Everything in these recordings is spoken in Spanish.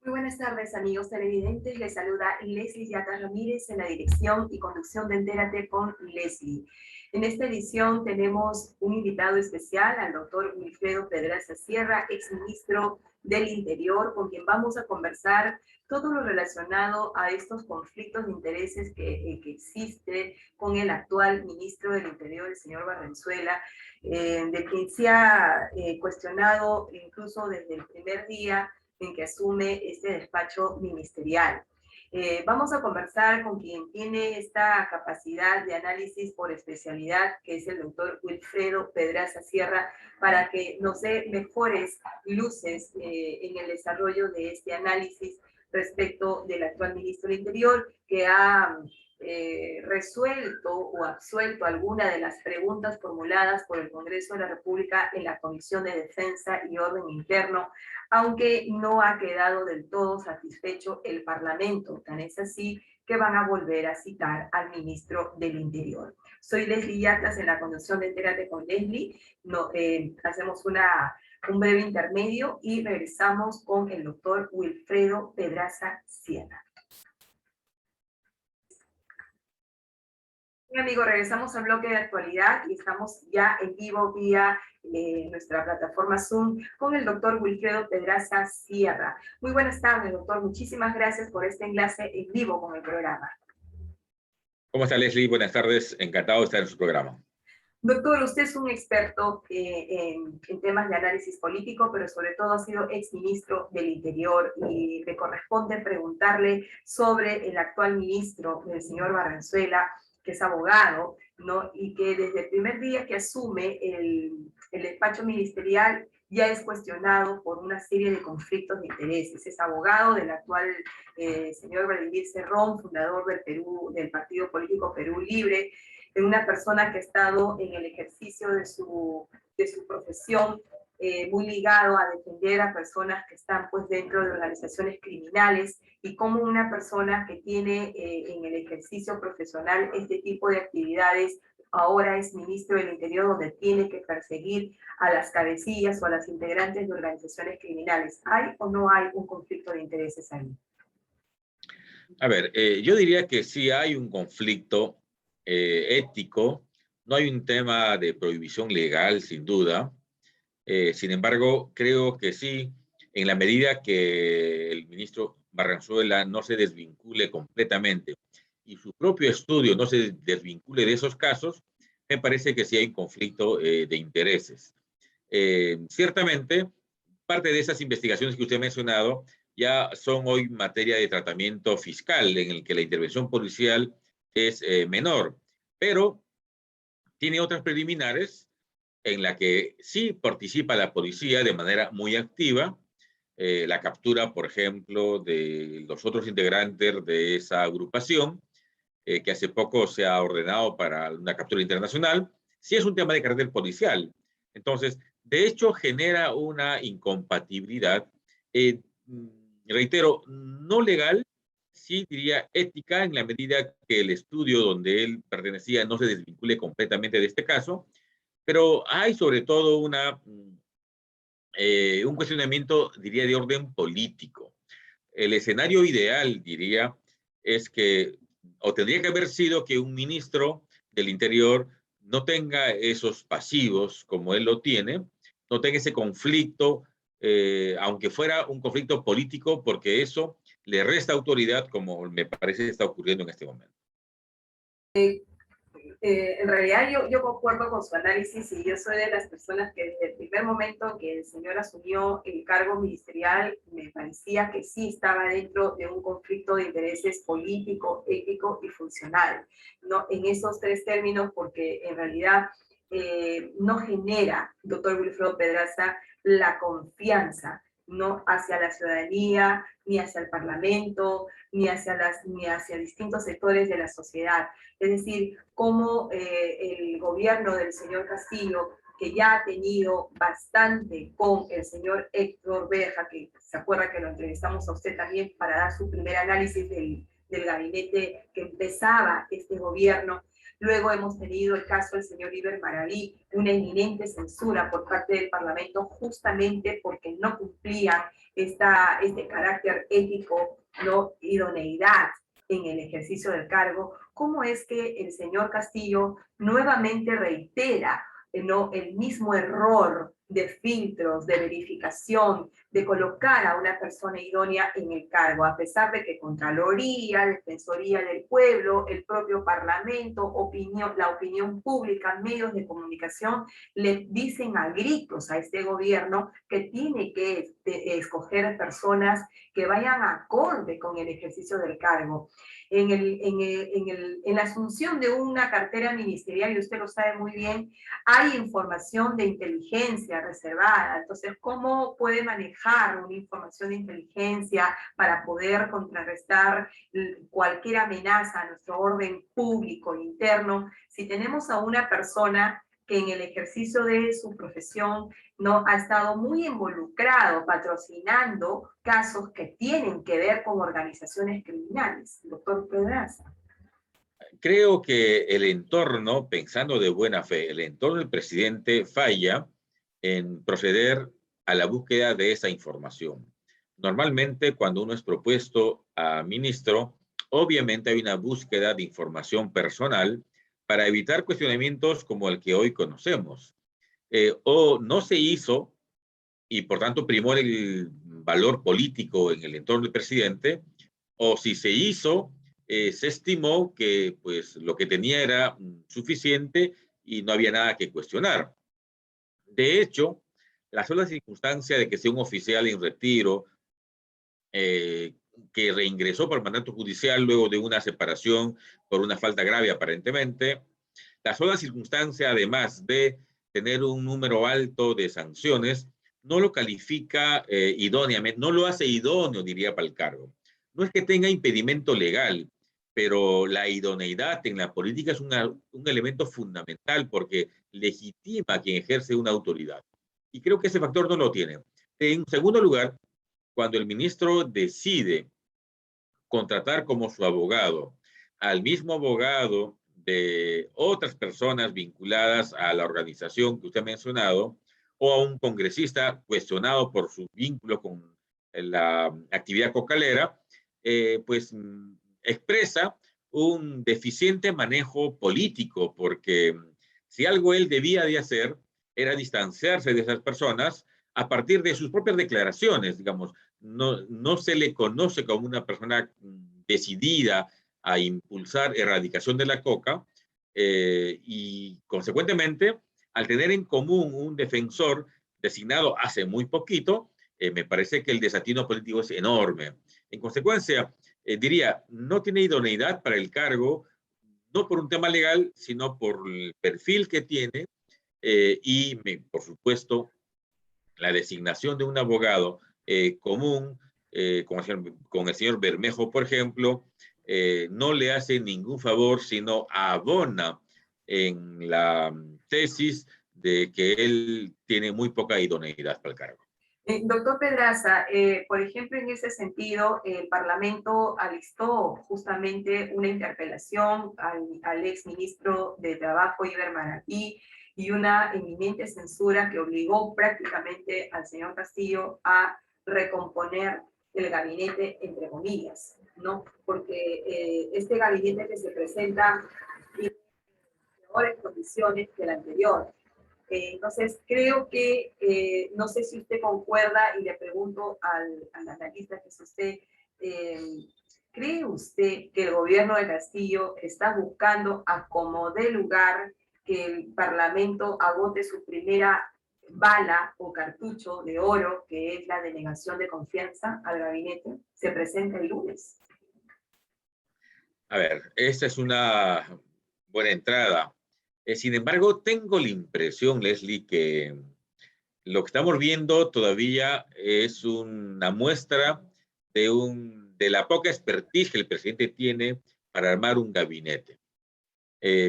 Muy buenas tardes, amigos televidentes. Les saluda Leslie Yata Ramírez en la dirección y conducción de Entérate con Leslie. En esta edición tenemos un invitado especial, al doctor Wilfredo Pedraza Sierra, exministro del Interior, con quien vamos a conversar todo lo relacionado a estos conflictos de intereses que existe con el actual ministro del Interior, el señor Barrenzuela, de quien se ha cuestionado incluso desde el primer día en que asume este despacho ministerial. Vamos a conversar con quien tiene esta capacidad de análisis por especialidad, que es el doctor Wilfredo Pedraza Sierra, para que nos dé mejores luces en el desarrollo de este análisis respecto del actual ministro del Interior, que ha resuelto o absuelto alguna de las preguntas formuladas por el Congreso de la República en la Comisión de Defensa y Orden Interno, aunque no ha quedado del todo satisfecho el Parlamento. Tan es así que van a volver a citar al ministro del Interior. Soy Leslie Yatas en la conducción de Entérate con Leslie. Hacemos un breve intermedio y regresamos con el doctor Wilfredo Pedraza Sierra. Bien, amigos, regresamos al bloque de actualidad y estamos ya en vivo vía nuestra plataforma Zoom con el doctor Wilfredo Pedraza Sierra. Muy buenas tardes, doctor. Muchísimas gracias por este enlace en vivo con el programa. ¿Cómo está, Leslie? Buenas tardes. Encantado de estar en su programa. Doctor, usted es un experto en temas de análisis político, pero sobre todo ha sido exministro del Interior y le corresponde preguntarle sobre el actual ministro, el señor Barrenzuela, que es abogado, ¿no? Y que desde el primer día que asume el despacho ministerial ya es cuestionado por una serie de conflictos de intereses. Es abogado del actual señor Vladimir Cerrón, fundador del partido político Perú Libre, de una persona que ha estado en el ejercicio de su profesión muy ligado a defender a personas que están pues dentro de organizaciones criminales, y como una persona que tiene en el ejercicio profesional este tipo de actividades ahora es ministro del Interior, donde tiene que perseguir a las cabecillas o a las integrantes de organizaciones criminales. ¿Hay o no hay un conflicto de intereses ahí? A ver, yo diría que sí hay un conflicto ético. No hay un tema de prohibición legal, sin duda. Sin embargo, creo que sí, en la medida que el ministro Barrenzuela no se desvincule completamente y su propio estudio no se desvincule de esos casos, me parece que sí hay un conflicto de intereses. Ciertamente, parte de esas investigaciones que usted ha mencionado ya son hoy materia de tratamiento fiscal, en el que la intervención policial es menor, pero tiene otras preliminares en la que sí participa la policía de manera muy activa, la captura, por ejemplo, de los otros integrantes de esa agrupación, que hace poco se ha ordenado para una captura internacional, sí es un tema de carácter policial. Entonces, de hecho, genera una incompatibilidad, reitero, no legal, sí diría ética, en la medida que el estudio donde él pertenecía no se desvincule completamente de este caso, pero hay sobre todo un cuestionamiento, diría, de orden político. El escenario ideal, diría, es que, o tendría que haber sido que un ministro del Interior no tenga esos pasivos como él lo tiene, no tenga ese conflicto, aunque fuera un conflicto político, porque eso le resta autoridad, como me parece que está ocurriendo en este momento. En realidad yo concuerdo con su análisis y yo soy de las personas que desde el primer momento que el señor asumió el cargo ministerial me parecía que sí estaba dentro de un conflicto de intereses político, ético y funcional, ¿no? En esos tres términos, porque en realidad no genera, doctor Wilfredo Pedraza, la confianza, no hacia la ciudadanía, ni hacia el Parlamento, ni hacia distintos sectores de la sociedad. Es decir, cómo el gobierno del señor Castillo, que ya ha tenido bastante con el señor Héctor Berja, que se acuerda que lo entrevistamos a usted también para dar su primer análisis del gabinete que empezaba este gobierno. Luego hemos tenido el caso del señor Iber Maraví, una inminente censura por parte del Parlamento justamente porque no cumplían este carácter ético, ¿no? Idoneidad en el ejercicio del cargo, ¿cómo es que el señor Castillo nuevamente reitera, ¿no?, el mismo error de filtros, de verificación, de colocar a una persona idónea en el cargo, a pesar de que Contraloría, Defensoría del Pueblo, el propio Parlamento, la opinión pública, medios de comunicación, le dicen a gritos a este gobierno que tiene que escoger personas que vayan acorde con el ejercicio del cargo? En la asunción de una cartera ministerial, y usted lo sabe muy bien, hay información de inteligencia reservada. Entonces, ¿cómo puede manejar una información de inteligencia para poder contrarrestar cualquier amenaza a nuestro orden público interno si tenemos a una persona que en el ejercicio de su profesión no ha estado muy involucrado, patrocinando casos que tienen que ver con organizaciones criminales? Doctor Pedraza. Creo que el entorno, pensando de buena fe, el entorno del presidente falla en proceder a la búsqueda de esa información. Normalmente, cuando uno es propuesto a ministro, obviamente hay una búsqueda de información personal para evitar cuestionamientos como el que hoy conocemos. O no se hizo y por tanto primó el valor político en el entorno del presidente, o si se hizo, se estimó que pues, lo que tenía era suficiente y no había nada que cuestionar. De hecho, la sola circunstancia de que sea un oficial en retiro que reingresó por mandato judicial luego de una separación por una falta grave aparentemente, la sola circunstancia además de tener un número alto de sanciones no lo califica idóneamente, no lo hace idóneo, diría, para el cargo. No es que tenga impedimento legal, pero la idoneidad en la política es un elemento fundamental porque legitima a quien ejerce una autoridad. Y creo que ese factor no lo tiene. En segundo lugar, cuando el ministro decide contratar como su abogado al mismo abogado de otras personas vinculadas a la organización que usted ha mencionado, o a un congresista cuestionado por su vínculo con la actividad cocalera, pues expresa un deficiente manejo político, porque si algo él debía de hacer era distanciarse de esas personas a partir de sus propias declaraciones, digamos. No se le conoce como una persona decidida a impulsar erradicación de la coca y consecuentemente, al tener en común un defensor designado hace muy poquito, me parece que el desatino político es enorme. En consecuencia, diría, no tiene idoneidad para el cargo, no por un tema legal, sino por el perfil que tiene y, por supuesto, la designación de un abogado común, con el señor Bermejo, por ejemplo, no le hace ningún favor, sino abona en la tesis de que él tiene muy poca idoneidad para el cargo. Doctor Pedraza, por ejemplo, en ese sentido, el Parlamento alistó justamente una interpelación al exministro de Trabajo, Iber Maraví, y una inminente censura que obligó prácticamente al señor Castillo a recomponer el gabinete, entre comillas, ¿no? Porque este gabinete que se presenta tiene mejores condiciones que el anterior. Entonces, creo que, no sé si usted concuerda, y le pregunto al analista que es usted, ¿cree usted que el gobierno de Castillo está buscando a como dé lugar que el Parlamento agote su primera bala o cartucho de oro, que es la denegación de confianza al gabinete? Se presenta el lunes. A ver, esta es una buena entrada. Sin embargo, tengo la impresión, Leslie, que lo que estamos viendo todavía es una muestra de la poca expertise que el presidente tiene para armar un gabinete.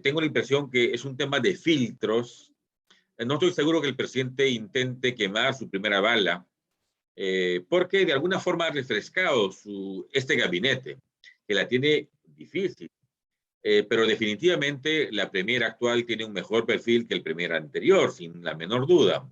Tengo la impresión que es un tema de filtros. No estoy seguro que el presidente intente quemar su primera bala, porque de alguna forma ha refrescado este gabinete, que la tiene difícil. Pero definitivamente la premier actual tiene un mejor perfil que el premier anterior, sin la menor duda.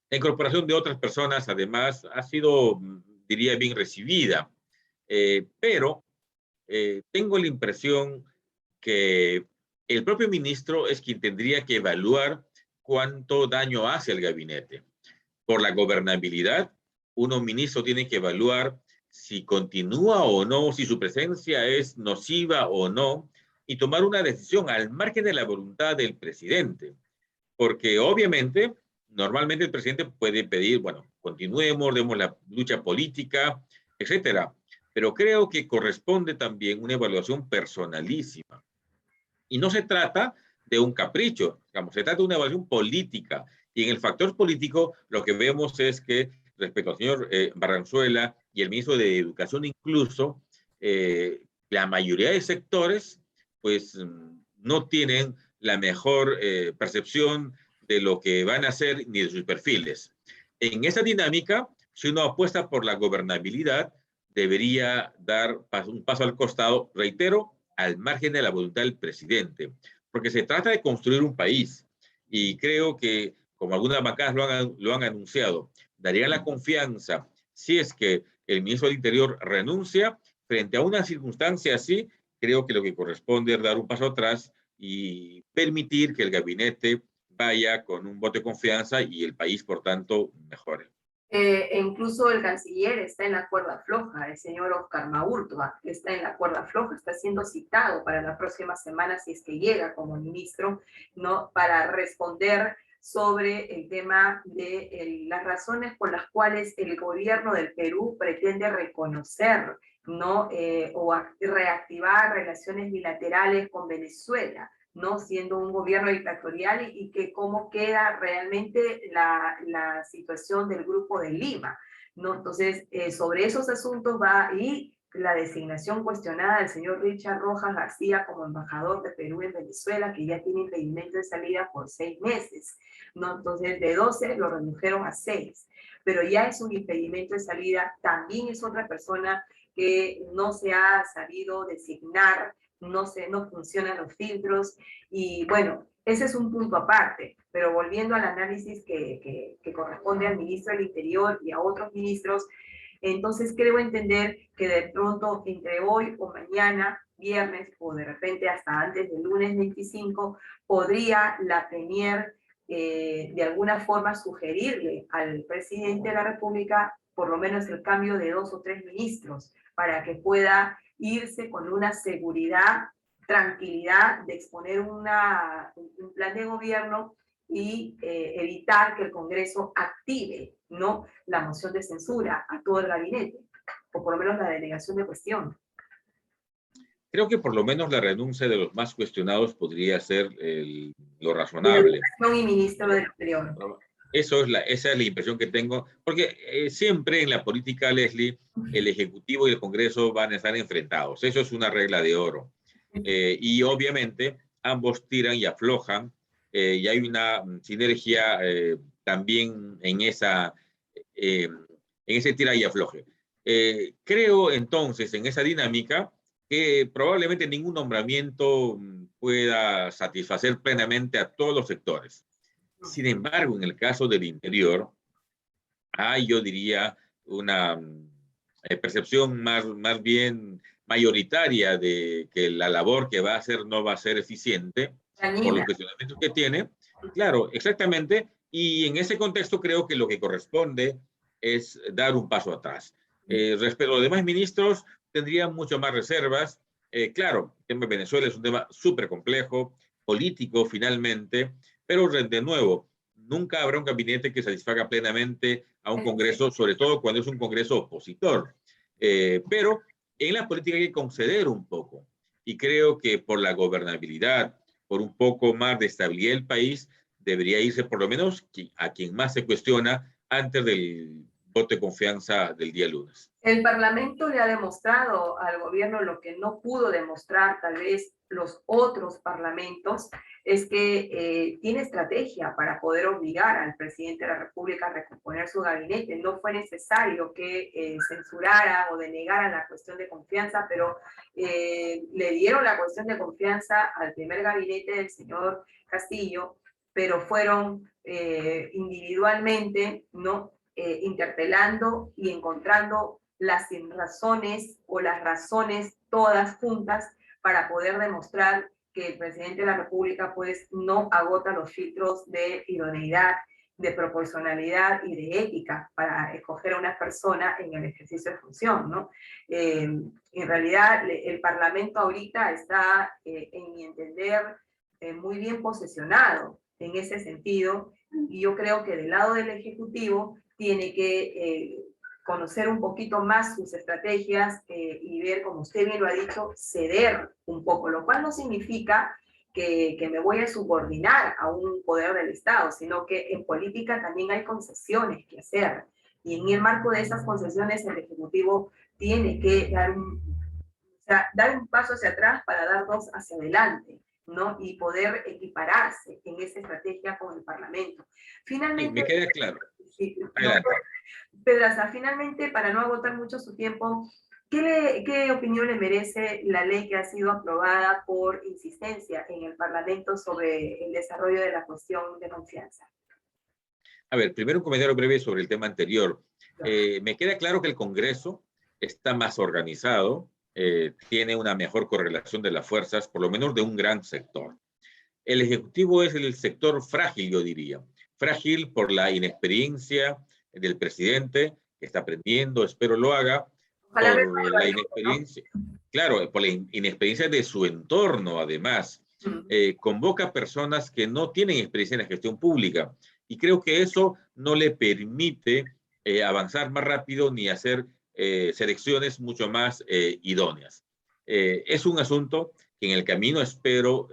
La incorporación de otras personas, además, ha sido, diría, bien recibida. Pero tengo la impresión que el propio ministro es quien tendría que evaluar cuánto daño hace al gabinete. Por la gobernabilidad, uno ministro tiene que evaluar si continúa o no, si su presencia es nociva o no, y tomar una decisión al margen de la voluntad del presidente. Porque obviamente, normalmente el presidente puede pedir, bueno, continuemos, demos la lucha política, etcétera. Pero creo que corresponde también una evaluación personalísima. Y no se trata de un capricho, digamos, se trata de una evaluación política. Y en el factor político lo que vemos es que respecto al señor Barranzuela y el ministro de Educación incluso, la mayoría de sectores pues no tienen la mejor percepción de lo que van a hacer ni de sus perfiles. En esa dinámica, si uno apuesta por la gobernabilidad, debería dar un paso al costado, reitero, al margen de la voluntad del presidente, porque se trata de construir un país y creo que, como algunas bancadas lo han anunciado, darían la confianza si es que el ministro del Interior renuncia frente a una circunstancia así. Creo que lo que corresponde es dar un paso atrás y permitir que el gabinete vaya con un voto de confianza y el país, por tanto, mejore. E incluso el canciller está en la cuerda floja, el señor Oscar Maurtua está en la cuerda floja, está siendo citado para la próxima semana, si es que llega como ministro, ¿no? Para responder sobre el tema de las razones por las cuales el gobierno del Perú pretende reconocer, ¿no? O reactivar relaciones bilaterales con Venezuela, ¿no? Siendo un gobierno dictatorial y que cómo queda realmente la situación del Grupo de Lima, ¿no? Entonces, sobre esos asuntos va y la designación cuestionada del señor Richard Rojas García como embajador de Perú en Venezuela, que ya tiene impedimento de salida por 6 meses, ¿no? Entonces, de 12 lo redujeron a 6, pero ya es un impedimento de salida, también es otra persona que no se ha sabido designar, no funcionan los filtros y bueno, ese es un punto aparte, pero volviendo al análisis que corresponde al ministro del Interior y a otros ministros, entonces creo entender que de pronto entre hoy o mañana, viernes o de repente hasta antes del lunes 25, podría la Premier de alguna forma sugerirle al presidente de la República por lo menos el cambio de 2 o 3 ministros para que pueda irse con una seguridad, tranquilidad de exponer un plan de gobierno y evitar que el Congreso active, ¿no?, la moción de censura a todo el gabinete, o por lo menos la delegación de cuestión. Creo que por lo menos la renuncia de los más cuestionados podría ser lo razonable. Y ministro del Interior. Esa es la impresión que tengo, porque siempre en la política, Leslie, el Ejecutivo y el Congreso van a estar enfrentados. Eso es una regla de oro. Y obviamente ambos tiran y aflojan, y hay una sinergia también en ese tira y afloje. Creo entonces en esa dinámica que probablemente ningún nombramiento pueda satisfacer plenamente a todos los sectores. Sin embargo, en el caso del Interior, hay, yo diría, una percepción más bien mayoritaria de que la labor que va a hacer no va a ser eficiente por los cuestionamientos que tiene. Claro, exactamente. Y en ese contexto creo que lo que corresponde es dar un paso atrás. Respecto a los demás ministros, tendrían mucho más reservas. Claro, el tema de Venezuela es un tema súper complejo, político finalmente, pero de nuevo, nunca habrá un gabinete que satisfaga plenamente a un Congreso, sobre todo cuando es un Congreso opositor. Pero en la política hay que conceder un poco. Y creo que por la gobernabilidad, por un poco más de estabilidad del país, debería irse por lo menos a quien más se cuestiona antes del voto de confianza del día lunes. El Parlamento le ha demostrado al gobierno lo que no pudo demostrar tal vez los otros parlamentos, es que tiene estrategia para poder obligar al presidente de la República a recomponer su gabinete. No fue necesario que censurara o denegara la cuestión de confianza, pero le dieron la cuestión de confianza al primer gabinete del señor Castillo, pero fueron individualmente, ¿no? Interpelando y encontrando las razones o las razones todas juntas para poder demostrar que el presidente de la República pues no agota los filtros de idoneidad, de proporcionalidad y de ética para escoger a una persona en el ejercicio de función, ¿no? En realidad, el Parlamento ahorita está, en mi entender, muy bien posicionado en ese sentido, y yo creo que del lado del Ejecutivo tiene que conocer un poquito más sus estrategias y ver, como usted bien lo ha dicho, ceder un poco, lo cual no significa que me voy a subordinar a un poder del Estado, sino que en política también hay concesiones que hacer. Y en el marco de esas concesiones, el Ejecutivo tiene que dar un paso hacia atrás para dar dos hacia adelante, ¿no? Y poder equipararse en esa estrategia con el Parlamento. Finalmente, me queda claro. Sí, Adelante. Pedraza, finalmente, para no agotar mucho su tiempo, ¿qué opinión le merece la ley que ha sido aprobada por insistencia en el Parlamento sobre el desarrollo de la cuestión de confianza? A ver, primero un comentario breve sobre el tema anterior. Me queda claro que el Congreso está más organizado, tiene una mejor correlación de las fuerzas, por lo menos de un gran sector. El Ejecutivo es el sector frágil, yo diría. Frágil por la inexperiencia del presidente, que está aprendiendo, espero lo haga, Ojalá por la inexperiencia, ¿no? Claro, por la inexperiencia de su entorno, además. Convoca personas que no tienen experiencia en la gestión pública, y creo que eso no le permite avanzar más rápido ni hacer selecciones mucho más idóneas. Es un asunto que en el camino espero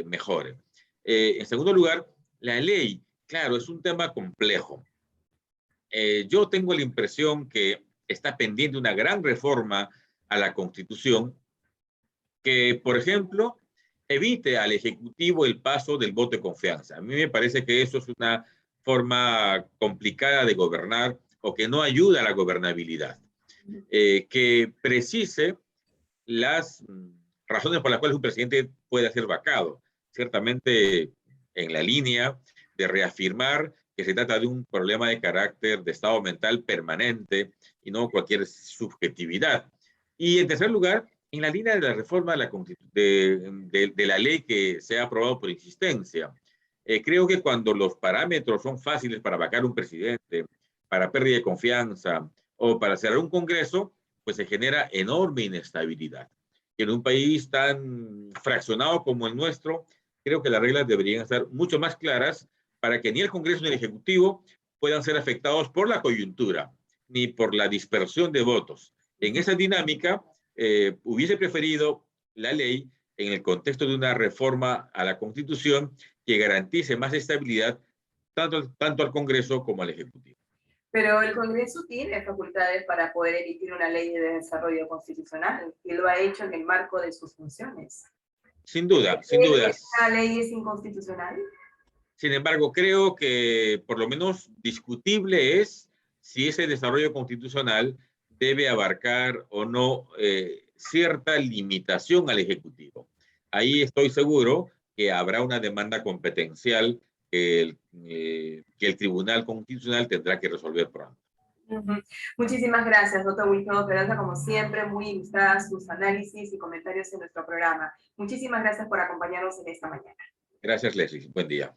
mejore. En segundo lugar, la ley, claro, es un tema complejo. Yo tengo la impresión que está pendiente una gran reforma a la Constitución que, por ejemplo, evite al Ejecutivo el paso del voto de confianza. A mí me parece que eso es una forma complicada de gobernar o que no ayuda a la gobernabilidad. Que precise las razones por las cuales un presidente puede ser vacado. Ciertamente en la línea de reafirmar que se trata de un problema de carácter de estado mental permanente y no cualquier subjetividad. Y en tercer lugar, en la línea de la reforma de la ley que se ha aprobado por insistencia. Creo que cuando los parámetros son fáciles para vacar un presidente, para pérdida de confianza o para cerrar un Congreso, pues se genera enorme inestabilidad. En un país tan fraccionado como el nuestro, creo que las reglas deberían estar mucho más claras para que ni el Congreso ni el Ejecutivo puedan ser afectados por la coyuntura, ni por la dispersión de votos. En esa dinámica, hubiese preferido la ley en el contexto de una reforma a la Constitución que garantice más estabilidad tanto al Congreso como al Ejecutivo. Pero el Congreso tiene facultades para poder emitir una ley de desarrollo constitucional y lo ha hecho en el marco de sus funciones. Sin duda, sin duda. ¿Esta ley es inconstitucional? Sin embargo, creo que por lo menos discutible es si ese desarrollo constitucional debe abarcar o no cierta limitación al Ejecutivo. Ahí estoy seguro que habrá una demanda competencial que el Tribunal Constitucional tendrá que resolver pronto. Muchísimas gracias, doctor Wilfredo Pedraza, como siempre, muy ilustradas sus análisis y comentarios en nuestro programa. Muchísimas gracias por acompañarnos en esta mañana. Gracias, Leslie. Buen día.